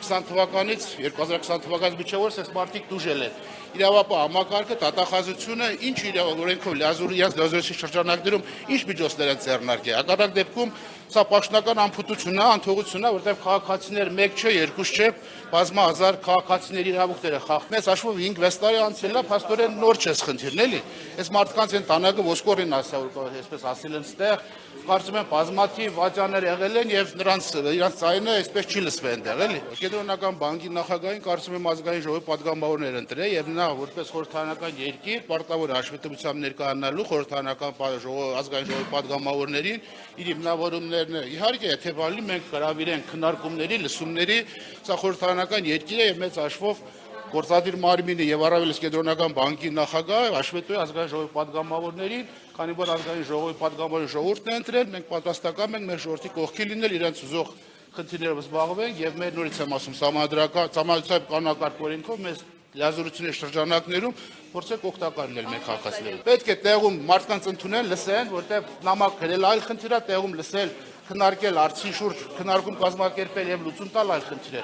2020 թվականից 2020 թվականից միջև այս մարդիկ դուժել են։ Իրավապահ համակարգը, դատախազությունը ինչ օրենքով լիազորի շրջանակներում ինչ միջոցներ են ձեռնարկել։ Հակառակ դեպքում սա պաշտոնական անփութություն է, անթողություն է, որտեղ քաղաքացիներ 1 չէ, 2 չէ, բազմահազար քաղաքացիների իրավունքները խախտում։ Մեծ հաշվով 5-6 տարի անցել է, փաստորեն նոր չես խնդիրն էլի։ Այս մարդկանց են տանակը ոսկորին ասա, որ այսպես ասել են ստեղ, կարծում եմ բազմաթիվ վաճառներ եղել են եւ նրանց ձայնը այսպես չի լսվել այնտեղ էլի։ Կենտրոնական բանկի նախագահին կարծում եմ ազգային ժողովի պատգամավորներ ընտրել եւ նա որպես խորհրդարանական երկիր պարտավոր հաշվետվությամբ ներկայանալու խորհրդարանական ազգային ժողովի պատգամավորներին իր հիմնավորումներն իհարկե եթե բալի մենք հրավիրենք քննարկումների, լսումների, սա խորհրդարանական երկիր է եւ մեծ հաշվով գործադիր մարմինը եւ առավելից կենտրոնական բանկի նախագահը հաշվետվի ազգային ժողովի պատգամավորներին, քանի որ ազգային ժողովի պատգամավորի ժողովուրդն է ընտրել, մենք պատրաստական ենք մեր ժողովրդի կողքի լինել, իրենց ուզող խնդիրներով զբաղվենք եւ մեր նորից եմ ասում համանդրական կանոնակարգ օրենքով մեզ լիազորությունների շրջանակներում փորձենք օգտակար լինել մեր քաղաքացիներին։ Պետք է տեղում մարդկանց ընդունել, լսեն, որտեղ նամակ գրել այլ խնդիր է, տեղում լսել, քննարկել, արդյունքի շուրջ քննարկում կազմակերպել եւ լուծում տալ այլ խնդիրներ։